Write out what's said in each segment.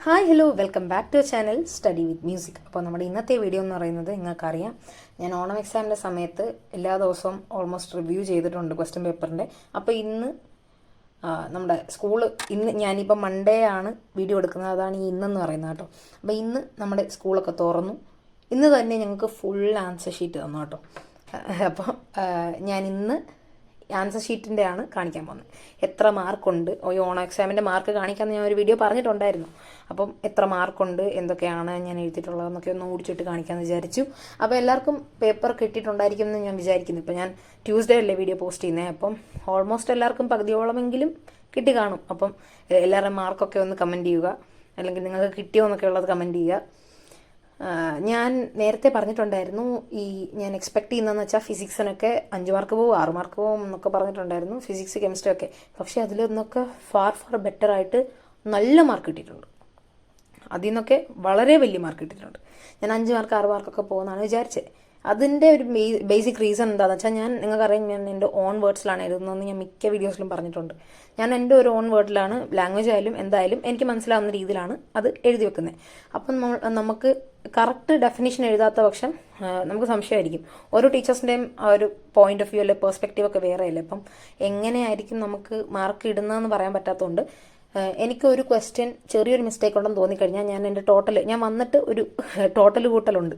Hi hello welcome back to channel study with music. അപ്പോൾ നമ്മുടെ ഇന്നത്തെ വീഡിയോ എന്ന് പറയുന്നത് നിങ്ങൾക്കറിയാം, ഞാൻ ഓണം എക്സാമിൻ്റെ സമയത്ത് എല്ലാ ദിവസവും ഓൾമോസ്റ്റ് റിവ്യൂ ചെയ്തിട്ടുണ്ട് ക്വസ്റ്റ്യൻ പേപ്പറിൻ്റെ. അപ്പോൾ ഇന്ന് നമ്മുടെ സ്കൂള് ഞാനിപ്പോൾ മൺഡേ ആണ് വീഡിയോ എടുക്കുന്നത്, അതാണ് ഈ ഇന്നെന്ന് പറയുന്നത് കേട്ടോ. അപ്പോൾ ഇന്ന് നമ്മുടെ സ്കൂളൊക്കെ തുറന്നു. ഇന്ന് തന്നെ ഞങ്ങൾക്ക് ഫുൾ ആൻസർ ഷീറ്റ് തന്നു കേട്ടോ. അപ്പോൾ ഞാൻ ഇന്ന് ആൻസർ ഷീറ്റിൻ്റെ ആണ് കാണിക്കാൻ പോകുന്നത്. എത്ര മാർക്കുണ്ട്, ഈ ഓണം എക്സാമിൻ്റെ മാർക്ക് കാണിക്കാമെന്ന് ഞാൻ ഒരു വീഡിയോ പറഞ്ഞിട്ടുണ്ടായിരുന്നു. അപ്പം എത്ര മാർക്കുണ്ട്, എന്തൊക്കെയാണ് ഞാൻ എഴുതിയിട്ടുള്ളതെന്നൊക്കെ ഒന്ന് ഓടിച്ചിട്ട് കാണിക്കാമെന്ന് വിചാരിച്ചു. അപ്പോൾ എല്ലാവർക്കും പേപ്പർ കിട്ടിയിട്ടുണ്ടായിരിക്കും എന്ന് ഞാൻ വിചാരിക്കുന്നു. ഇപ്പോൾ ഞാൻ ട്യൂസ്ഡേ അല്ലേ വീഡിയോ പോസ്റ്റ് ചെയ്യുന്നത്, അപ്പം ഓൾമോസ്റ്റ് എല്ലാവർക്കും പകുതിയോളമെങ്കിലും കിട്ടി കാണും. അപ്പം എല്ലാവരുടെയും മാർക്കൊക്കെ ഒന്ന് കമൻറ്റ് ചെയ്യുക, അല്ലെങ്കിൽ നിങ്ങൾക്ക് കിട്ടിയോ എന്നൊക്കെ ഉള്ളത് കമൻറ്റ് ചെയ്യുക. ഞാൻ നേരത്തെ പറഞ്ഞിട്ടുണ്ടായിരുന്നു, ഞാൻ എക്സ്പെക്ട് ചെയ്യുന്നതെന്ന് വെച്ചാൽ ഫിസിക്സിനൊക്കെ 5 മാർക്ക് പോവും, 6 മാർക്ക് പോവും എന്നൊക്കെ പറഞ്ഞിട്ടുണ്ടായിരുന്നു, ഫിസിക്സ് കെമിസ്ട്രി ഒക്കെ. പക്ഷേ അതിലൊന്നൊക്കെ ഫാർ ബെറ്റർ ആയിട്ട് നല്ല മാർക്ക് കിട്ടിയിട്ടുണ്ട്. അതിൽ നിന്നൊക്കെ വളരെ വലിയ മാർക്ക് കിട്ടിയിട്ടുണ്ട്. ഞാൻ 5 മാർക്ക് 6 മാർക്കൊക്കെ പോകുമെന്നാണ് വിചാരിച്ചത്. അതിൻ്റെ ഒരു ബേസിക് റീസൺ എന്താണെന്ന് വെച്ചാൽ, നിങ്ങൾക്കറിയാം ഞാൻ എൻ്റെ ഓൺ വേർഡ്സിലാണ് എഴുതുന്നതെന്ന് ഞാൻ മിക്ക വീഡിയോസിലും പറഞ്ഞിട്ടുണ്ട്. ഞാൻ എൻ്റെ ഒരു ഓൺ വേർഡിലാണ്, ലാംഗ്വേജ് ആയാലും എന്തായാലും എനിക്ക് മനസ്സിലാവുന്ന രീതിയിലാണ് അത് എഴുതി വെക്കുന്നത്. അപ്പം നമുക്ക് കറക്റ്റ് ഡെഫിനിഷൻ എഴുതാത്ത പക്ഷം നമുക്ക് സംശയമായിരിക്കും. ഓരോ ടീച്ചേഴ്സിൻ്റെയും ആ ഒരു പോയിന്റ് ഓഫ് വ്യൂ അല്ലെ പെർസ്പെക്റ്റീവ് ഒക്കെ വേറെ അല്ലേ. അപ്പം എങ്ങനെയായിരിക്കും നമുക്ക് മാർക്ക് ഇടുന്നതെന്ന് പറയാൻ പറ്റാത്തതുകൊണ്ട് എനിക്കൊരു ക്വസ്റ്റ്യൻ ചെറിയൊരു മിസ്റ്റേക്ക് ഉണ്ടെന്ന് തോന്നിക്കഴിഞ്ഞാൽ ഞാൻ എൻ്റെ ഞാൻ വന്നിട്ട് ഒരു ടോട്ടൽ കൂട്ടലുണ്ട്.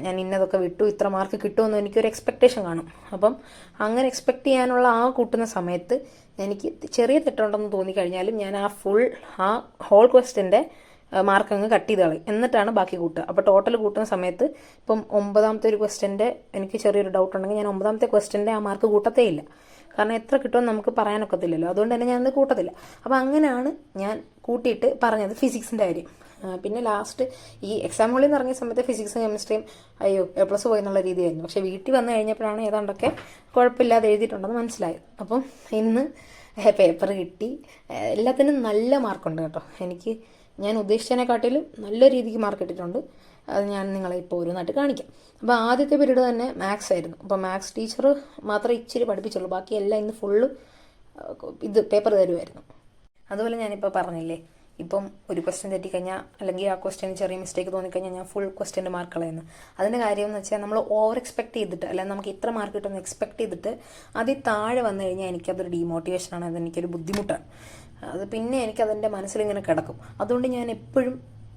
ഞാൻ ഇന്നതൊക്കെ വിട്ടു, ഇത്ര മാർക്ക് കിട്ടുമെന്ന് എനിക്കൊരു എക്സ്പെക്റ്റേഷൻ കാണും. അപ്പം അങ്ങനെ എക്സ്പെക്റ്റ് ചെയ്യാനുള്ള ആ കൂട്ടുന്ന സമയത്ത് എനിക്ക് ചെറിയ തെറ്റുണ്ടെന്ന് തോന്നിക്കഴിഞ്ഞാലും ഞാൻ ആ ഹോൾ ക്വസ്റ്റ്യൻ്റെ മാർക്ക് അങ്ങ് കട്ട് ചെയ്ത് കളയും, എന്നിട്ടാണ് ബാക്കി കൂട്ടുക. അപ്പോൾ ടോട്ടൽ കൂട്ടുന്ന സമയത്ത് ഇപ്പം 9ാമത്തെ ഒരു ക്വസ്റ്റ്യൻ്റെ എനിക്ക് ചെറിയൊരു ഡൗട്ട് ഉണ്ടെങ്കിൽ ഞാൻ 9ാമത്തെ ക്വസ്റ്റ്യൻ്റെ ആ മാർക്ക് കൂട്ടത്തേ ഇല്ല. കാരണം എത്ര കിട്ടുമെന്ന് നമുക്ക് പറയാനൊക്കത്തില്ലല്ലോ, അതുകൊണ്ട് തന്നെ ഞാനത് കൂട്ടത്തില്ല. അപ്പോൾ അങ്ങനെയാണ് ഞാൻ കൂട്ടിയിട്ട് പറഞ്ഞത് ഫിസിക്സിൻ്റെ കാര്യം. പിന്നെ ലാസ്റ്റ് ഈ എക്സാം ഹോളിൽ നിന്ന് ഇറങ്ങിയ സമയത്ത് ഫിസിക്സും കെമിസ്ട്രിയും അയ്യോ A+ പോയി എന്നുള്ള രീതിയായിരുന്നു. പക്ഷേ വീട്ടിൽ വന്നു കഴിഞ്ഞപ്പോഴാണ് ഏതാണ്ടൊക്കെ കുഴപ്പമില്ലാതെ എഴുതിയിട്ടുണ്ടെന്ന് മനസ്സിലായത്. അപ്പം ഇന്ന് പേപ്പർ കിട്ടി. എല്ലാത്തിനും നല്ല മാർക്കുണ്ട് കേട്ടോ. ഞാൻ ഉദ്ദേശിച്ചതിനെക്കാട്ടിലും നല്ല രീതിക്ക് മാർക്ക് കിട്ടിയിട്ടുണ്ട്. അത് ഞാൻ നിങ്ങളെ ഇപ്പോൾ ഓരോന്നായിട്ട് കാണിക്കാം. അപ്പോൾ ആദ്യത്തെ പീരീഡ് തന്നെ മാത്സ് ആയിരുന്നു. അപ്പോൾ മാത്സ് ടീച്ചർ മാത്രമേ ഇച്ചിരി പഠിപ്പിച്ചുള്ളൂ, ബാക്കിയെല്ലാം ഇന്ന് ഫുള്ള് പേപ്പർ തരുമായിരുന്നു. അതുപോലെ ഞാനിപ്പോൾ പറഞ്ഞില്ലേ, ഇപ്പം ഒരു ക്വസ്റ്റ്യൻ തെറ്റിക്കഴിഞ്ഞാൽ അല്ലെങ്കിൽ ആ ക്വസ്റ്റ്യന് ചെറിയ മിസ്റ്റേക്ക് തോന്നിക്കഴിഞ്ഞാൽ ഞാൻ ഫുൾ ക്വസ്റ്റ്യൻ്റെ മാർക്ക് കളയുന്നു. അതിൻ്റെ കാര്യം എന്ന് വെച്ചാൽ നമ്മൾ ഓവർ എക്സ്പെക്ട് ചെയ്തിട്ട്, അല്ലെങ്കിൽ നമുക്ക് ഇത്ര മാർക്ക് കിട്ടുമെന്ന് എക്സ്പെക്ട് ചെയ്തിട്ട് അതിൽ താഴെ വന്നു കഴിഞ്ഞാൽ എനിക്കതൊരു ഡീമോട്ടിവേഷനാണ്, അതെനിക്കൊരു ബുദ്ധിമുട്ടാണ്. അത് പിന്നെ എനിക്കതിൻ്റെ മനസ്സിലിങ്ങനെ കിടക്കും. അതുകൊണ്ട് ഞാൻ എപ്പോഴും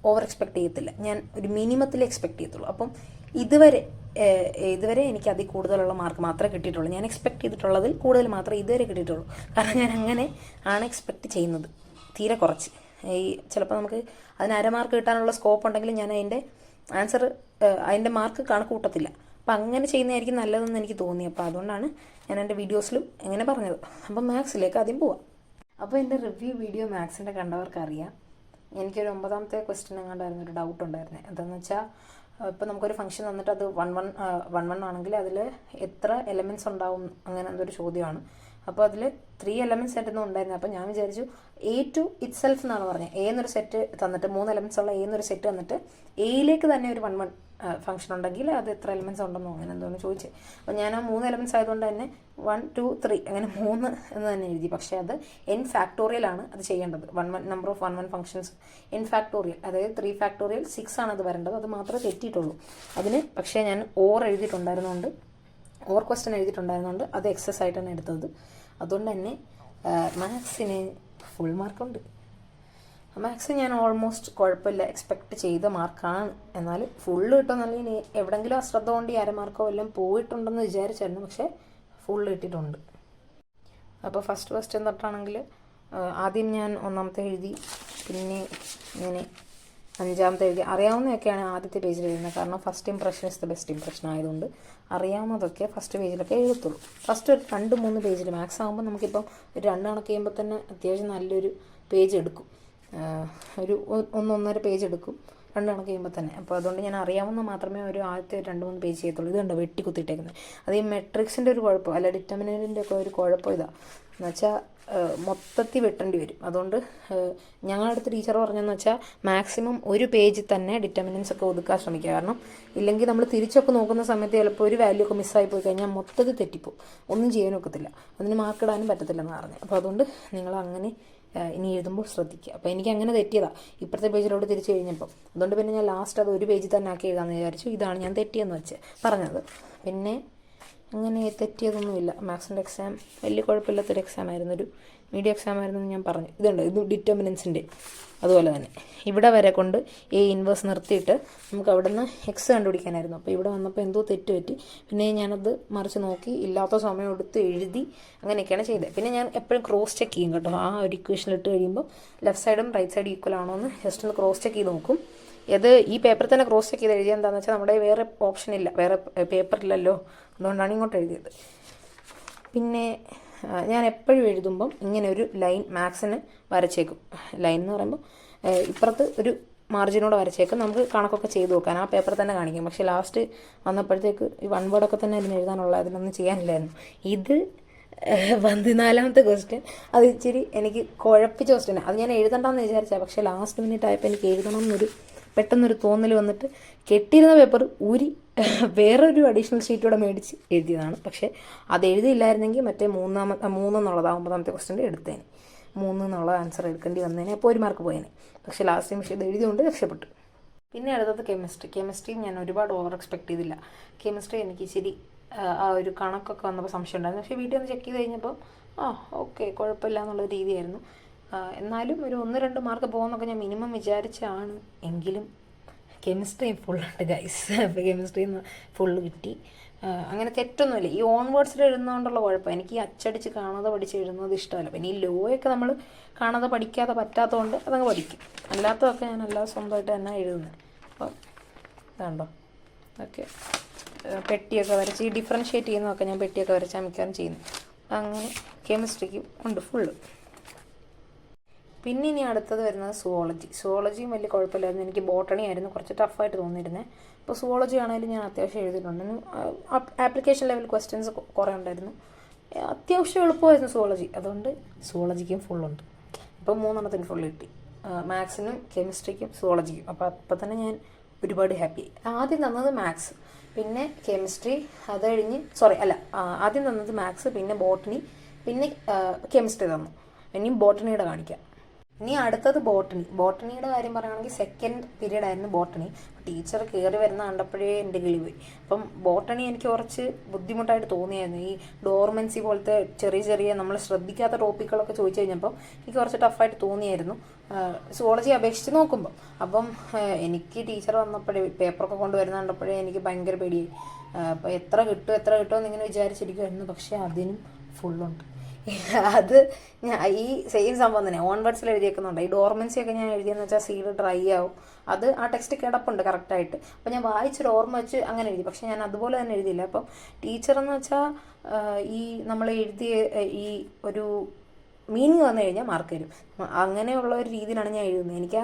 ഓവർ എക്സ്പെക്ട് ചെയ്യത്തില്ല, ഞാൻ ഒരു മിനിമത്തിൽ എക്സ്പെക്ട് ചെയ്യത്തുള്ളൂ. അപ്പം ഇതുവരെ എനിക്ക് അതിൽ കൂടുതലുള്ള മാർക്ക് മാത്രമേ കിട്ടിയിട്ടുള്ളൂ. ഞാൻ എക്സ്പെക്ട് ചെയ്തിട്ടുള്ളതിൽ കൂടുതൽ മാത്രമേ ഇതുവരെ കിട്ടിയിട്ടുള്ളൂ. കാരണം ഞാൻ അങ്ങനെ ആണ് എക്സ്പെക്ട് ചെയ്യുന്നത്, തീരെ കുറച്ച്. ചിലപ്പോൾ നമുക്ക് അതിന് 1/2 മാർക്ക് കിട്ടാനുള്ള സ്കോപ്പ് ഉണ്ടെങ്കിലും ഞാൻ അതിൻ്റെ മാർക്ക് കണക്ക് കൂട്ടത്തില്ല. അപ്പം അങ്ങനെ ചെയ്യുന്നതായിരിക്കും നല്ലതെന്ന് എനിക്ക് തോന്നി. അപ്പോൾ അതുകൊണ്ടാണ് ഞാൻ എൻ്റെ വീഡിയോസിലും എങ്ങനെ പറഞ്ഞത്. അപ്പം മാത്സിലേക്ക് ആദ്യം പോവാം. അപ്പോൾ എൻ്റെ റിവ്യൂ വീഡിയോ മാത്സിൻ്റെ കണ്ടവർക്ക് അറിയാം, എനിക്കൊരു 9ാമത്തെ ക്വസ്റ്റ്യൻ എങ്ങാണ്ടായിരുന്നു ഒരു ഡൗട്ട് ഉണ്ടായിരുന്നത്. എന്താണെന്ന് വെച്ചാൽ, ഇപ്പോൾ നമുക്കൊരു ഫംഗ്ഷൻ തന്നിട്ട് അത് 1 ആണെങ്കിൽ അതിൽ എത്ര എലമെൻറ്റ്സ് ഉണ്ടാവും, അങ്ങനെ എന്തൊരു ചോദ്യമാണ്. അപ്പോൾ അതിൽ 3 എലമെൻറ്റ്സ് ആയിട്ടൊന്നും ഉണ്ടായിരുന്നത്. അപ്പോൾ ഞാൻ വിചാരിച്ചു A2 ഇറ്റ്സെൽഫ് എന്നാണ് പറഞ്ഞത്. A എന്നൊരു സെറ്റ് തന്നിട്ട് 3 എലമെൻറ്റ്സ് ഉള്ള A എന്നൊരു സെറ്റ് തന്നിട്ട് Aയിലേക്ക് തന്നെ ഒരു 1 ഫംഗ്ഷൻ ഉണ്ടെങ്കിൽ അത് എത്ര എലമെൻറ്റ്സ് ഉണ്ടെന്നോ അങ്ങനെ എന്തോന്ന് ചോദിച്ചു. അപ്പോൾ ഞാൻ ആ 3 എലമെൻറ്റ്സ് ആയതുകൊണ്ട് തന്നെ 1 2 3 അങ്ങനെ 3 എന്ന് തന്നെ എഴുതി. പക്ഷേ അത് n ഫാക്ടോറിയലാണ് അത് ചെയ്യേണ്ടത്. Number of 1 functions n factorial, അതായത് 3 ഫാക്ടോറിയൽ 6 ആണ് അത് വരേണ്ടത്. അത് മാത്രമേ തെറ്റിയിട്ടുള്ളൂ അതിന്. പക്ഷേ ഞാൻ ഓവർ ക്വസ്റ്റ്യൻ എഴുതിയിട്ടുണ്ടായിരുന്നുകൊണ്ട് അത് എക്സസ് ആയിട്ടാണ് എടുത്തത്. അതുകൊണ്ട് തന്നെ മാത്സിന് ഫുൾ മാർക്കുണ്ട്. മാത്സ് ഞാൻ ഓൾമോസ്റ്റ് കുഴപ്പമില്ല, എക്സ്പെക്ട് ചെയ്ത മാർക്കാണ്. എന്നാൽ ഫുള്ള് കിട്ടുമെന്നല്ലെങ്കിൽ ഇനി എവിടെയെങ്കിലും അശ്രദ്ധ കൊണ്ട് 1/2 മാർക്കോ എല്ലാം പോയിട്ടുണ്ടെന്ന് വിചാരിച്ചായിരുന്നു. പക്ഷേ ഫുള്ള് കിട്ടിയിട്ടുണ്ട്. അപ്പോൾ ഫസ്റ്റ് ക്വസ്റ്റ്യൻ തൊട്ടാണെങ്കിൽ ആദ്യം ഞാൻ 1ാമത്തെ എഴുതി, പിന്നെ ഇങ്ങനെ 5ാമത്തെ എഴുതി. അറിയാവുന്നതൊക്കെയാണ് ആദ്യത്തെ പേജിൽ എഴുതുന്നത്. കാരണം first impression is the best impression ആയതുകൊണ്ട് അറിയാവുന്നതൊക്കെ ഫസ്റ്റ് പേജിലൊക്കെ എഴുതത്തുള്ളൂ. ഫസ്റ്റ് ഒരു 2-3 പേജിൽ മാത്സ് ആകുമ്പോൾ നമുക്കിപ്പം ഒരു 2 കണക്ക് ചെയ്യുമ്പോൾ തന്നെ അത്യാവശ്യം നല്ലൊരു പേജ് എടുക്കും, ഒരു 1-1.5 പേജ് എടുക്കും 2 കണക്ക് ചെയ്യുമ്പോൾ തന്നെ. അപ്പോൾ അതുകൊണ്ട് ഞാൻ അറിയാവുന്ന മാത്രമേ ഒരു ആദ്യത്തെ 2-3 പേജ് ചെയ്യത്തുള്ളൂ. ഇതുണ്ടോ വെട്ടി കുത്തിയിട്ടേക്കുന്നത്. അത് ഈ മെട്രിക്സിൻ്റെ ഒരു കുഴപ്പം, അല്ല ഡിറ്റർമിനൻറ്റിൻ്റെ ഒക്കെ ഒരു കുഴപ്പം ഇതാണ്. എന്നുവെച്ചാൽ മൊത്തത്തിൽ വെട്ടേണ്ടി വരും. അതുകൊണ്ട് ഞങ്ങളുടെ അടുത്ത് ടീച്ചർ പറഞ്ഞതെന്ന് വെച്ചാൽ മാക്സിമം ഒരു പേജിൽ തന്നെ ഡിറ്റർമിനൻസ് ഒക്കെ ഒതുക്കാൻ ശ്രമിക്കുക. കാരണം ഇല്ലെങ്കിൽ നമ്മൾ തിരിച്ചൊക്കെ നോക്കുന്ന സമയത്ത് ചിലപ്പോൾ ഒരു വാല്യൂ ഒക്കെ മിസ്സായി പോയി കഴിഞ്ഞാൽ മൊത്തത്തിൽ തെറ്റിപ്പോവും, ഒന്നും ചെയ്യാനൊക്കത്തില്ല, അതിന് മാർക്ക് ഇടാനും പറ്റത്തില്ലെന്ന് പറഞ്ഞു. അപ്പോൾ അതുകൊണ്ട് നിങ്ങൾ അങ്ങനെ ഇനി എഴുതുമ്പോൾ ശ്രദ്ധിക്കുക. അപ്പോൾ എനിക്ക് അങ്ങനെ തെറ്റിയതാണ് ഇപ്പുറത്തെ പേജിലോട്ട് തിരിച്ച് കഴിഞ്ഞപ്പോൾ. അതുകൊണ്ട് പിന്നെ ഞാൻ ലാസ്റ്റ് അത് ഒരു പേജിൽ തന്നെ ആക്കി എഴുതാമെന്ന് വിചാരിച്ചു. ഇതാണ് ഞാൻ തെറ്റിയെന്ന് വെച്ച് പറഞ്ഞത്. പിന്നെ അങ്ങനെ തെറ്റിയതൊന്നുമില്ല. മാത്സിൻ്റെ എക്സാം വലിയ കുഴപ്പമില്ലാത്തൊരു എക്സാം ആയിരുന്നു, ഒരു മീഡിയം എക്സാം ആയിരുന്നു എന്ന് ഞാൻ പറഞ്ഞു. ഇത് ഡിറ്റർമിനൻസിൻ്റെ അതുപോലെ തന്നെ ഇവിടെ വരെ കൊണ്ട് എ ഇൻവേഴ്സ് നിർത്തിയിട്ട് നമുക്ക് അവിടെ നിന്ന് എക്സ് കണ്ടുപിടിക്കാനായിരുന്നു. അപ്പോൾ ഇവിടെ വന്നപ്പോൾ എന്തോ തെറ്റ് പറ്റി. പിന്നെ ഞാനത് മറിച്ച് നോക്കി, ഇല്ലാത്ത സമയം എടുത്ത് എഴുതി, അങ്ങനെയൊക്കെയാണ് ചെയ്തത്. പിന്നെ ഞാൻ എപ്പോഴും ക്രോസ് ചെക്ക് ചെയ്യും കേട്ടോ. ആ ഒരു ഇക്വേഷനിലിട്ട് കഴിയുമ്പോൾ ലെഫ്റ്റ് സൈഡും റൈറ്റ് സൈഡും ഈക്വൽ ആണോ എന്ന് ജസ്റ്റ് ഒന്ന് ക്രോസ് ചെക്ക് ചെയ്ത് നോക്കും. ഇത് ഈ പേപ്പറിൽ തന്നെ ക്രോസ് ചെക്ക് ചെയ്ത് എഴുതിയത് എന്താണെന്ന് വെച്ചാൽ നമ്മുടെ വേറെ ഓപ്ഷൻ ഇല്ല, വേറെ പേപ്പറില്ലല്ലോ, അതുകൊണ്ടാണ് ഇങ്ങോട്ട് എഴുതിയത്. പിന്നെ ഞാൻ എപ്പോഴും എഴുതുമ്പം ഇങ്ങനെ ഒരു ലൈൻ മാത്സിന് വരച്ചേക്കും. ലൈൻ എന്ന് പറയുമ്പോൾ ഇപ്പുറത്ത് ഒരു മാർജിനോടെ വരച്ചേക്കും. നമുക്ക് കണക്കൊക്കെ ചെയ്ത് നോക്കാൻ ആ പേപ്പർ തന്നെ കാണിക്കും. പക്ഷേ ലാസ്റ്റ് വന്നപ്പോഴത്തേക്ക് ഈ വൺ വേർഡൊക്കെ തന്നെ അതിന് എഴുതാനുള്ള, അതിനൊന്നും ചെയ്യാനില്ലായിരുന്നു. ഇത് 14ാമത്തെ ക്വസ്റ്റ്യൻ, അത് ഇച്ചിരി എനിക്ക് കുഴപ്പിച്ച ക്വസ്റ്റ്യൻ. അത് ഞാൻ എഴുതണ്ടെന്ന് വിചാരിച്ചാൽ, പക്ഷേ ലാസ്റ്റ് മിനിറ്റ് ആയപ്പോൾ എനിക്ക് എഴുതണം എന്നൊരു പെട്ടെന്നൊരു തോന്നൽ വന്നിട്ട് കെട്ടിയിരുന്ന പേപ്പർ ഊരി വേറൊരു അഡീഷണൽ ഷീറ്റൂടെ മേടിച്ച് എഴുതിയതാണ്. പക്ഷേ അത് എഴുതിയില്ലായിരുന്നെങ്കിൽ മറ്റേ 3 എന്നുള്ളത് 9ാമത്തെ ക്വസ്റ്റ്യൻ്റെ എടുത്തേനെ, 3 എന്നുള്ള ആൻസർ എടുക്കേണ്ടി വന്നേനെ. അപ്പോൾ 1 മാർക്ക് പോയേനെ. പക്ഷേ ലാസ്റ്റ് നിമിഷം ഇത് എഴുതിയുകൊണ്ട് രക്ഷപ്പെട്ടു. പിന്നെ അടുത്തത് കെമിസ്ട്രി ഞാൻ ഒരുപാട് ഓവർ എക്സ്പെക്ട് ചെയ്തില്ല. കെമിസ്ട്രി എനിക്ക് ഇച്ചിരി ആ ഒരു കണക്കൊക്കെ വന്നപ്പോൾ സംശയം ഉണ്ടായിരുന്നു. പക്ഷേ വീട്ടിൽ ഒന്ന് ചെക്ക് ചെയ്ത് കഴിഞ്ഞപ്പോൾ ഓക്കെ കുഴപ്പമില്ല എന്നുള്ള രീതിയായിരുന്നു. എന്നാലും ഒരു 1-2 മാർക്ക് പോകുമെന്നൊക്കെ ഞാൻ മിനിമം വിചാരിച്ചാണ്. എങ്കിലും കെമിസ്ട്രി ഫുള്ളുണ്ട് ഗൈസ്. അപ്പോൾ കെമിസ്ട്രിയിൽ നിന്ന് ഫുള്ള് കിട്ടി. അങ്ങനെ തെറ്റൊന്നുമില്ല. ഈ ഓൺ വേർഡ്സിൽ എഴുതുന്നതുകൊണ്ടുള്ള കുഴപ്പം, എനിക്ക് ഈ അച്ചടിച്ച് കാണാതെ പഠിച്ച് എഴുതുന്നത് ഇഷ്ടമല്ല. പിന്നെ ഈ ലോയൊക്കെ നമ്മൾ കാണാതെ പഠിക്കാതെ പറ്റാത്തതുകൊണ്ട് അതങ്ങ് പഠിക്കും. അല്ലാത്തതൊക്കെ ഞാൻ അല്ലാതെ സ്വന്തമായിട്ട് തന്നെ എഴുതുന്നത്. അപ്പം ഇതുണ്ടോ ഓക്കെ, പെട്ടിയൊക്കെ വരച്ച് ഈ ഡിഫറൻഷ്യേറ്റ് ചെയ്യുന്നതൊക്കെ ഞാൻ പെട്ടിയൊക്കെ വരച്ചാൽ മിക്കവാറും ചെയ്യുന്നത്. അങ്ങനെ കെമിസ്ട്രിക്കും ഉണ്ട് ഫുള്ള്. പിന്നെ ഇനി അടുത്തത് വരുന്നത് സുവോളജിയും വലിയ കുഴപ്പമില്ലായിരുന്നു. എനിക്ക് ബോട്ടണി ആയിരുന്നു കുറച്ച് ടഫായിട്ട് തോന്നിയിരുന്നത്. അപ്പോൾ സുവോളജി ആണെങ്കിലും ഞാൻ അത്യാവശ്യം എഴുതിയിട്ടുണ്ട്. ആപ്ലിക്കേഷൻ ലെവൽ ക്വസ്റ്റ്യൻസ് കുറേ ഉണ്ടായിരുന്നു. അത്യാവശ്യം എളുപ്പമായിരുന്നു സുവോളജി, അതുകൊണ്ട് സുവോളജിക്കും ഫുള്ളുണ്ട്. അപ്പോൾ 3 എണ്ണത്തിന് ഫുള്ള് കിട്ടി, മാത്സിനും കെമിസ്ട്രിക്കും സുവോളജിക്കും. അപ്പോൾ തന്നെ ഞാൻ ഒരുപാട് ഹാപ്പിയായി. ആദ്യം തന്നത് മാത്സ്, പിന്നെ കെമിസ്ട്രി, അത് കഴിഞ്ഞ് ആദ്യം തന്നത് മാത്സ്, പിന്നെ ബോട്ടണി, പിന്നെ കെമിസ്ട്രി തന്നു. ഇനിയും ബോട്ടണിയുടെ കാണിക്കാം. ഇനി അടുത്തത് ബോട്ടണിയുടെ കാര്യം പറയുകയാണെങ്കിൽ സെക്കൻഡ് പീരീഡ് ആയിരുന്നു ബോട്ടണി. ടീച്ചർ കയറി വരുന്ന കണ്ടപ്പോഴേ എൻ്റെ കിളി പോയി. അപ്പം ബോട്ടണി എനിക്ക് കുറച്ച് ബുദ്ധിമുട്ടായിട്ട് തോന്നിയായിരുന്നു. ഈ ഡോർമൻസി പോലത്തെ ചെറിയ നമ്മൾ ശ്രദ്ധിക്കാത്ത ടോപ്പിക്കുകളൊക്കെ ചോദിച്ചു കഴിഞ്ഞപ്പോൾ എനിക്ക് കുറച്ച് ടഫായിട്ട് തോന്നിയായിരുന്നു സുവോളജി അപേക്ഷിച്ച് നോക്കുമ്പോൾ. അപ്പം എനിക്ക് ടീച്ചർ വന്നപ്പോഴേ പേപ്പറൊക്കെ കൊണ്ടുവരുന്ന കണ്ടപ്പോഴേ എനിക്ക് ഭയങ്കര പേടിയായി. അപ്പോൾ എത്ര കിട്ടുമോ എന്നിങ്ങനെ വിചാരിച്ചിരിക്കുമായിരുന്നു. പക്ഷേ അതിനും ഫുള്ളുണ്ട്. അത് ഞാൻ ഈ സെയിം സംഭവം തന്നെ ഓൺ വേർഡ്സിൽ എഴുതിയേക്കുന്നുണ്ട്. ഈ ഡോർമൻസിയൊക്കെ ഞാൻ എഴുതിയെന്ന് വെച്ചാൽ സീഡ് ഡ്രൈ ആവും. അത് ആ ടെക്സ്റ്റ് കിടപ്പുണ്ട് കറക്റ്റായിട്ട്. അപ്പോൾ ഞാൻ വായിച്ചൊരു ഓർമ്മ വെച്ച് അങ്ങനെ എഴുതി. പക്ഷേ ഞാൻ അതുപോലെ തന്നെ എഴുതിയില്ല. അപ്പം ടീച്ചറെന്ന് വെച്ചാൽ ഈ നമ്മൾ എഴുതിയ ഈ ഒരു മീനിങ് വന്നു കഴിഞ്ഞാൽ മാർക്ക് തരും. അങ്ങനെയുള്ള ഒരു രീതിയിലാണ് ഞാൻ എഴുതുന്നത്.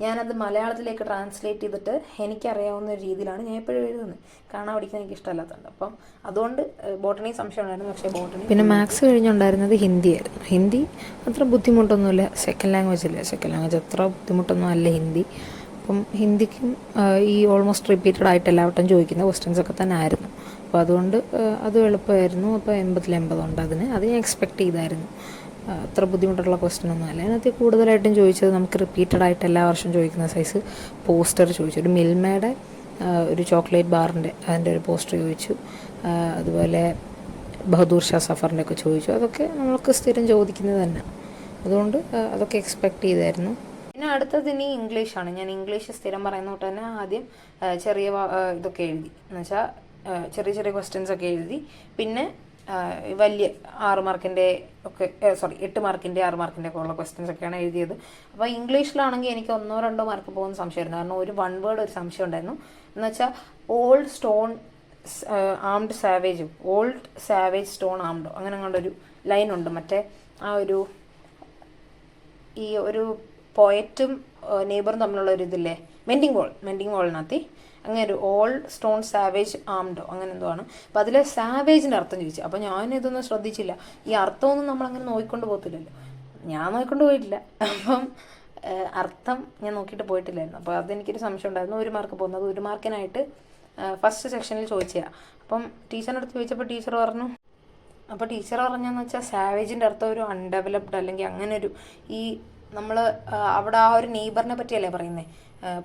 ഞാനത് മലയാളത്തിലേക്ക് ട്രാൻസ്ലേറ്റ് ചെയ്തിട്ട് എനിക്കറിയാവുന്ന ഒരു രീതിയിലാണ് ഞാൻ എപ്പോഴും എഴുതുന്നത്. കാണാൻ പഠിക്കാൻ എനിക്ക് ഇഷ്ടമല്ലാത്തതുണ്ട്. അപ്പം അതുകൊണ്ട് ബോട്ടണി സംശയം ഉണ്ടായിരുന്നു. പക്ഷേ ബോട്ടണി പിന്നെ മാത്സ് കഴിഞ്ഞുണ്ടായിരുന്നത് ഹിന്ദിയായിരുന്നു. ഹിന്ദി അത്ര ബുദ്ധിമുട്ടൊന്നുമില്ല, സെക്കൻഡ് ലാംഗ്വേജ് അത്ര ബുദ്ധിമുട്ടൊന്നും അല്ല ഹിന്ദി. അപ്പം ഹിന്ദിക്കും ഈ ഓൾമോസ്റ്റ് റിപ്പീറ്റഡ് ആയിട്ട് എല്ലാവട്ടം ചോദിക്കുന്ന ക്വസ്റ്റ്യൻസ് ഒക്കെ തന്നെ ആയിരുന്നു. അപ്പോൾ അതുകൊണ്ട് അതും എളുപ്പമായിരുന്നു. അപ്പോൾ 80-80 ഉണ്ട് അതിന്. അത് ഞാൻ എക്സ്പെക്റ്റ് ചെയ്തായിരുന്നു. അത്ര ബുദ്ധിമുട്ടുള്ള ക്വസ്റ്റ്യൻ ഒന്നും അല്ല. അതിനകത്ത് കൂടുതലായിട്ടും ചോദിച്ചത് നമുക്ക് റിപ്പീറ്റഡ് ആയിട്ട് എല്ലാ വർഷവും ചോദിക്കുന്ന സൈസ് പോസ്റ്റർ ചോദിച്ചു. ഒരു മിൽമയുടെ ഒരു ചോക്ലേറ്റ് ബാറിൻ്റെ അതിൻ്റെ ഒരു പോസ്റ്റർ ചോദിച്ചു. അതുപോലെ ബഹദൂർ ഷാ സഫറിൻ്റെ ഒക്കെ ചോദിച്ചു. അതൊക്കെ നമ്മൾക്ക് സ്ഥിരം ചോദിക്കുന്നത് തന്നെ, അതുകൊണ്ട് അതൊക്കെ എക്സ്പെക്റ്റ് ചെയ്തായിരുന്നു. പിന്നെ അടുത്തത് ഇനി ഇംഗ്ലീഷാണ്. ഞാൻ ഇംഗ്ലീഷ് സ്ഥിരം പറയുന്ന തൊട്ട് തന്നെ ആദ്യം ചെറിയ ഇതൊക്കെ എഴുതി, എന്നുവെച്ചാൽ ചെറിയ ക്വസ്റ്റ്യൻസ് ഒക്കെ എഴുതി. പിന്നെ വലിയ 6 മാർക്കിൻ്റെ ഒക്കെ 8 മാർക്കിൻ്റെ 6 മാർക്കിൻ്റെ ഒക്കെ ഉള്ള ക്വസ്റ്റ്യൻസ് ഒക്കെയാണ് എഴുതിയത്. അപ്പോൾ ഇംഗ്ലീഷിലാണെങ്കിൽ എനിക്ക് 1-2 മാർക്ക് പോകുന്ന സംശയമായിരുന്നു. കാരണം ഒരു 1 വേർഡ് ഒരു സംശയം ഉണ്ടായിരുന്നു. എന്നുവെച്ചാൽ ഓൾഡ് സ്റ്റോൺ ആംഡ് സാവേജും ഓൾഡ് സാവേജ് സ്റ്റോൺ ആംഡോ അങ്ങനെ കണ്ടൊരു ലൈനുണ്ട്. മറ്റേ ആ ഒരു പോയറ്റും നെയ്ബറും തമ്മിലുള്ള ഒരു ഇതില്ലേ, മെൻഡിങ് വോളിനകത്ത് അങ്ങനെ ഒരു ഓൾഡ് സ്റ്റോൺ സാവേജ് ആംഡോ അങ്ങനെ എന്തോ ആണ്. അപ്പോൾ അതിൽ സാവേജിൻ്റെ അർത്ഥം ചോദിച്ചു. അപ്പോൾ ഞാനിതൊന്നും ശ്രദ്ധിച്ചില്ല. ഈ അർത്ഥമൊന്നും നമ്മളങ്ങനെ നോക്കിക്കൊണ്ട് പോകത്തില്ലല്ലോ, ഞാൻ നോക്കിക്കൊണ്ട് പോയിട്ടില്ല. അപ്പം അർത്ഥം ഞാൻ നോക്കിയിട്ട് പോയിട്ടില്ലായിരുന്നു. അപ്പോൾ അതെനിക്കൊരു സംശയം ഉണ്ടായിരുന്നു. 1 മാർക്ക് പോകുന്നത് 1 മാർക്കിനായിട്ട് ഫസ്റ്റ് സെക്ഷനിൽ ചോദിച്ചതാണ്. അപ്പം ടീച്ചറിൻ്റെ അടുത്ത് ചോദിച്ചപ്പോൾ ടീച്ചർ പറഞ്ഞു അപ്പോൾ ടീച്ചർ പറഞ്ഞതെന്ന് വെച്ചാൽ സാവേജിൻ്റെ അർത്ഥം ഒരു അൺഡെവലപ്ഡ് അല്ലെങ്കിൽ അങ്ങനെ ഒരു ഈ നമ്മൾ അവിടെ ആ ഒരു നെയ്ബറിനെ പറ്റിയല്ലേ പറയുന്നത്,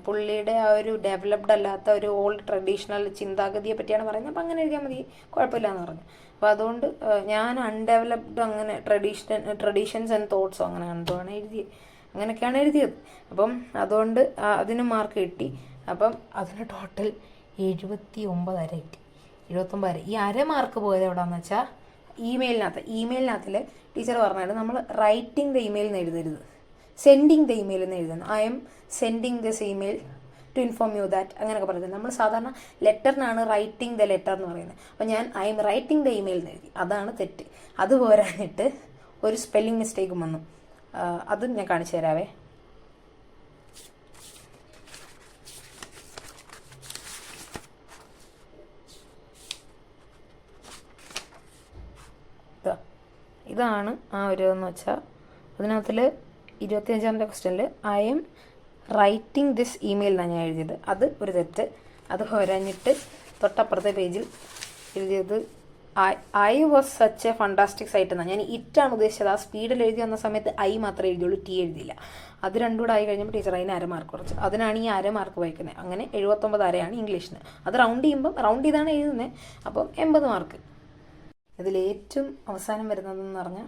പുള്ളിയുടെ ആ ഒരു ഡെവലപ്ഡ് അല്ലാത്ത ഒരു ഓൾഡ് ട്രഡീഷണൽ ചിന്താഗതിയെ പറ്റിയാണ് പറയുന്നത്. അപ്പോൾ അങ്ങനെ എഴുതിയാൽ മതി, കുഴപ്പമില്ല എന്ന് പറഞ്ഞു. അപ്പോൾ അതുകൊണ്ട് ഞാൻ അൺഡെവലപ്ഡ് അങ്ങനെ ട്രഡീഷൻസ് ആൻഡ് തോട്ട്സോ അങ്ങനെ എന്തുവാണ് എഴുതിയത്, അങ്ങനെയൊക്കെയാണ് എഴുതിയത്. അപ്പം അതുകൊണ്ട് അതിന് മാർക്ക് കിട്ടി. അപ്പം അതിന് ടോട്ടൽ 79 കിട്ടി. 79. ഈ അര മാർക്ക് പോയത് എവിടെയാണെന്ന് വെച്ചാൽ ഇമെയിലിനകത്തിൽ ടീച്ചർ പറഞ്ഞാൽ നമ്മൾ റൈറ്റിംഗ് ദ ഇമെയിൽ എന്ന് എഴുതരുത്, സെൻഡിങ് ദ ഇമെയിൽ എന്ന് എഴുതുന്നു. I am sending this email to inform you that അങ്ങനെയൊക്കെ പറയുന്നത്. നമ്മൾ സാധാരണ ലെറ്ററിനാണ് റൈറ്റിംഗ് ദ ലെറ്റർ എന്ന് പറയുന്നത്. അപ്പോൾ ഞാൻ I M writing the email എന്ന് എഴുതി, അതാണ് തെറ്റ്. അത് പോരാഞ്ഞിട്ട് ഒരു സ്പെല്ലിംഗ് മിസ്റ്റേക്കും വന്നു. അതും ഞാൻ കാണിച്ചു തരാവേ. ഇതാണ് ആ ഒരു എന്ന് വെച്ചാൽ അതിനകത്തിൽ 25ാമത്തെ ക്വസ്റ്റ്യനിൽ I M writing this email എന്നാണ് ഞാൻ എഴുതിയത്. അത് ഒരു തെറ്റ്. അത് പോരാഞ്ഞിട്ട് തൊട്ടപ്പുറത്തെ പേജിൽ എഴുതിയത് I was such a fantastic site എന്നാണ്. ഞാൻ ഇറ്റാണ് ഉദ്ദേശിച്ചത്. ആ സ്പീഡിൽ എഴുതി വന്ന സമയത്ത് ഐ മാത്രമേ എഴുതിയുള്ളൂ, ടി എഴുതിയില്ല. അത് രണ്ടും കൂടെ ആയി കഴിഞ്ഞപ്പോൾ ടീച്ചർ അതിന് അര മാർക്ക് കുറച്ച്. അതിനാണ് ഈ അര മാർക്ക് വായിക്കുന്നത്. അങ്ങനെ 79 അരയാണ് ഇംഗ്ലീഷിന്. അത് റൗണ്ട് ചെയ്താണ് എഴുതുന്നത്. അപ്പം 80 മാർക്ക്. ഇതിലേറ്റവും അവസാനം വരുന്നതെന്ന് പറഞ്ഞാൽ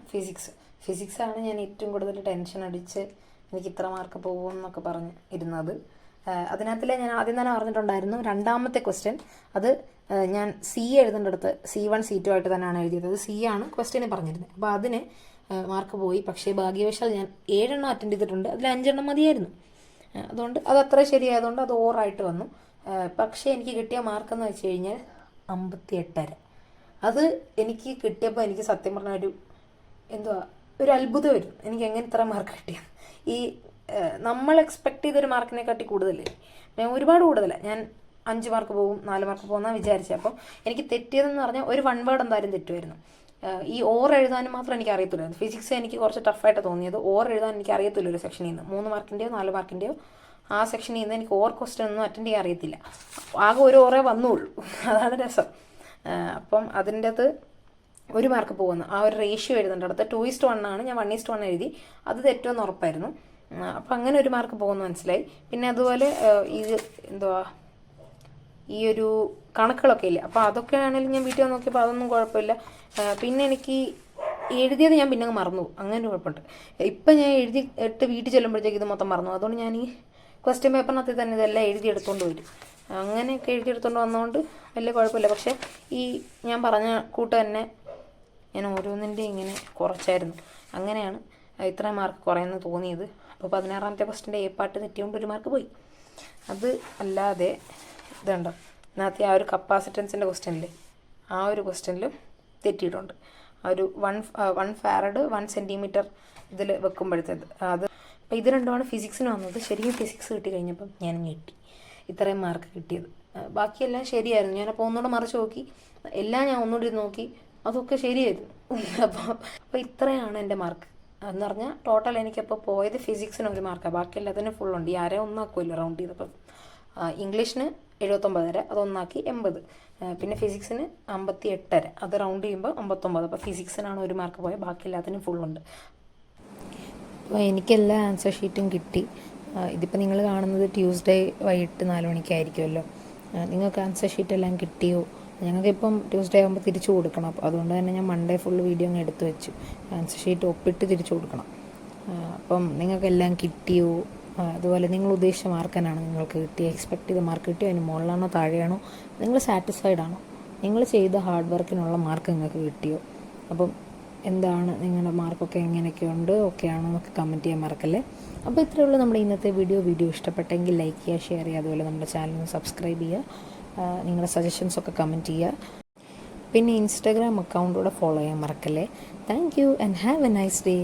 ഫിസിക്സാണ് ഞാൻ ഏറ്റവും കൂടുതൽ ടെൻഷൻ അടിച്ച് എനിക്ക് ഇത്ര മാർക്ക് പോകുമെന്നൊക്കെ പറഞ്ഞ് ഇരുന്നത്. അതിനകത്തിൽ ഞാൻ ആദ്യം തന്നെ പറഞ്ഞിട്ടുണ്ടായിരുന്നു, രണ്ടാമത്തെ ക്വസ്റ്റ്യൻ അത് ഞാൻ എഴുതേണ്ടടുത്ത് C1 C2 ആയിട്ട് തന്നെയാണ് എഴുതിയത്. അത് ആണ് ക്വസ്റ്റ്യന് പറഞ്ഞിരുന്നത്. അപ്പോൾ അതിന് മാർക്ക് പോയി. പക്ഷേ ഭാഗ്യവശാൽ ഞാൻ 7 എണ്ണം അറ്റൻഡ് ചെയ്തിട്ടുണ്ട്, അതിൽ 5 എണ്ണം മതിയായിരുന്നു. അതുകൊണ്ട് അത് അത്ര ശരിയായതുകൊണ്ട് അത് ഓവറായിട്ട് വന്നു. പക്ഷേ എനിക്ക് കിട്ടിയ മാർക്കെന്ന് വെച്ച് കഴിഞ്ഞാൽ 58. അത് എനിക്ക് കിട്ടിയപ്പോൾ എനിക്ക് സത്യം പറഞ്ഞാൽ ഒരു അത്ഭുതമായിരുന്നു. എനിക്ക് എങ്ങനെ ഇത്ര മാർക്ക് കിട്ടിയത്. ഈ നമ്മൾ എക്സ്പെക്ട് ചെയ്തൊരു മാർക്കിനെക്കാട്ടി കൂടുതലേ, ഞാൻ ഒരുപാട് കൂടുതലാണ്. ഞാൻ 5 മാർക്ക് പോകും 4 മാർക്ക് പോകുമെന്നാണ് വിചാരിച്ചത്. അപ്പം എനിക്ക് തെറ്റിയതെന്ന് പറഞ്ഞാൽ ഒരു 1 വേർഡ് എന്തായാലും തെറ്റുമായിരുന്നു. ഈ ഓർ എഴുതാനും മാത്രം എനിക്ക് അറിയത്തില്ലായിരുന്നു. ഫിസിക്സ് എനിക്ക് കുറച്ച് ടഫായിട്ട് തോന്നിയത്. ഓർ എഴുതാൻ എനിക്ക് അറിയത്തില്ല ഒരു സെക്ഷനിൽ നിന്ന്. 3 മാർക്കിൻ്റെയോ 4 മാർക്കിൻ്റെയോ ആ സെക്ഷനിൽ നിന്ന് എനിക്ക് ഓർ ക്വസ്റ്റ്യൻ ഒന്നും അറ്റൻഡ് ചെയ്യാൻ അറിയത്തില്ല. ആകെ ഒരു ഓറേ വന്നുള്ളൂ. അതാണ് രസം. അപ്പം അതിൻ്റെ അത് 1 മാർക്ക് പോകുന്നു. ആ ഒരു റേഷ്യോ എഴുതേണ്ട അടുത്ത് 2:1 ആണ്, ഞാൻ 1:1 എഴുതി. അത് തെറ്റുമെന്ന് ഉറപ്പായിരുന്നു. അപ്പം അങ്ങനെ 1 മാർക്ക് പോകുന്നു മനസ്സിലായി. പിന്നെ അതുപോലെ ഈ ഒരു കണക്കുകളൊക്കെ ഇല്ല. അപ്പോൾ അതൊക്കെ ആണെങ്കിലും ഞാൻ വീട്ടിൽ വന്ന് നോക്കിയപ്പോൾ അതൊന്നും കുഴപ്പമില്ല. പിന്നെ എനിക്ക് എഴുതിയത് ഞാൻ പിന്നെ മറന്നു, അങ്ങനെ ഒരു കുഴപ്പമുണ്ട്. ഇപ്പം ഞാൻ എഴുതിയിട്ട് വീട്ടിൽ ചെല്ലുമ്പോഴത്തേക്ക് ഇത് മൊത്തം മറന്നു. അതുകൊണ്ട് ഞാൻ ഈ ക്വസ്റ്റ്യൻ പേപ്പറിനകത്ത് തന്നെ ഇതെല്ലാം എഴുതിയെടുത്തുകൊണ്ട് വരും. അങ്ങനെയൊക്കെ എഴുതിയെടുത്തുകൊണ്ട് വന്നതുകൊണ്ട് വലിയ കുഴപ്പമില്ല. പക്ഷേ ഈ ഞാൻ പറഞ്ഞ കൂട്ട് തന്നെ ഞാൻ ഓരോന്നിൻ്റെ ഇങ്ങനെ കുറച്ചായിരുന്നു. അങ്ങനെയാണ് ഇത്ര മാർക്ക് കുറയുന്നു തോന്നിയത്. അപ്പോൾ 16ാമത്തെ ക്വസ്റ്റ്യൻ്റെ എ പാർട്ട് തെറ്റിയോണ്ട് 1 മാർക്ക് പോയി. അത് അല്ലാതെ ഇതുണ്ടോ, ഇതിനകത്ത് ആ ഒരു കപ്പാസിറ്റൻസിൻ്റെ ക്വസ്റ്റ്യനിൽ ആ ഒരു ക്വസ്റ്റ്യനിലും തെറ്റിയിട്ടുണ്ട്. ആ ഒരു 1 ഫാരഡ് 1 സെൻറ്റിമീറ്റർ ഇതിൽ വെക്കുമ്പോഴത്തേത് അത്. അപ്പോൾ ഇത് രണ്ടുമാണ് ഫിസിക്സിന് വന്നത്. ശരിക്കും ഫിസിക്സ് കിട്ടി കഴിഞ്ഞപ്പം ഞാൻ ഞെട്ടി, ഇത്രയും മാർക്ക് കിട്ടിയത്. ബാക്കിയെല്ലാം ശരിയായിരുന്നു. ഞാനപ്പോൾ ഒന്നുകൂടെ മറിച്ച് നോക്കി, എല്ലാം ഞാൻ ഒന്നുകൂടി നോക്കി, അതൊക്കെ ശരിയായിരുന്നു. അപ്പോൾ ഇത്രയാണ് എൻ്റെ മാർക്ക് എന്ന് പറഞ്ഞാൽ ടോട്ടൽ എനിക്കപ്പോൾ പോയത് ഫിസിക്സിന് 1 മാർക്കാണ്, ബാക്കി എല്ലാത്തിനും ഫുള്ളുണ്ട്. ഈ അര ഒന്നാക്കുമല്ലോ റൗണ്ട് ചെയ്തപ്പം. ഇംഗ്ലീഷിന് 79 അത് ഒന്നാക്കി 80. പിന്നെ ഫിസിക്സിന് 58 അത് റൗണ്ട് ചെയ്യുമ്പോൾ 59. അപ്പോൾ ഫിസിക്സിനാണ് 1 മാർക്ക് പോയത്, ബാക്കി എല്ലാത്തിനും ഫുള്ളുണ്ട്. അപ്പോൾ എനിക്കെല്ലാ ആൻസർ ഷീറ്റും കിട്ടി. ഇതിപ്പോൾ നിങ്ങൾ കാണുന്നത് ട്യൂസ്ഡേ വൈകിട്ട് 4 മണിക്കായിരിക്കുമല്ലോ. നിങ്ങൾക്ക് ആൻസർ ഷീറ്റ് എല്ലാം കിട്ടിയോ? ഞങ്ങൾക്കിപ്പം ട്യൂസ്ഡേ ആകുമ്പോൾ തിരിച്ചു കൊടുക്കണം. അപ്പോൾ അതുകൊണ്ട് തന്നെ ഞാൻ മൺഡേ ഫുൾ വീഡിയോ അങ്ങ് എടുത്തു വെച്ചു. ആൻസർ ഷീറ്റ് ഒപ്പിട്ട് തിരിച്ചു കൊടുക്കണം. അപ്പം നിങ്ങൾക്കെല്ലാം കിട്ടിയോ? അതുപോലെ നിങ്ങൾ ഉദ്ദേശിച്ച മാർക്ക് തന്നെയാണ് നിങ്ങൾക്ക് കിട്ടിയ, എക്സ്പെക്ട് ചെയ്ത മാർക്ക് കിട്ടിയോ? അതിന് മുകളിലാണോ താഴെയാണോ? നിങ്ങൾ സാറ്റിസ്ഫൈഡ് ആണോ? നിങ്ങൾ ചെയ്ത ഹാർഡ് വർക്കിനുള്ള മാർക്ക് നിങ്ങൾക്ക് കിട്ടിയോ? അപ്പം എന്താണ് നിങ്ങളുടെ മാർക്കൊക്കെ എങ്ങനെയൊക്കെയുണ്ട്, ഓക്കെ ആണോ എന്നൊക്കെ കമൻറ്റ് ചെയ്യാൻ മറക്കല്ലേ. അപ്പോൾ ഇത്രയേ ഉള്ളൂ നമ്മുടെ ഇന്നത്തെ വീഡിയോ ഇഷ്ടപ്പെട്ടെങ്കിൽ ലൈക്ക് ചെയ്യുക, ഷെയർ ചെയ്യുക, അതുപോലെ നമ്മുടെ ചാനൽ സബ്സ്ക്രൈബ് ചെയ്യുക. നിങ്ങളുടെ സജഷൻസൊക്കെ കമൻറ്റ് ചെയ്യുക. പിന്നെ ഇൻസ്റ്റാഗ്രാം അക്കൗണ്ടൂടെ ഫോളോ ചെയ്യാൻ മറക്കല്ലേ. Thank you and have A nice day.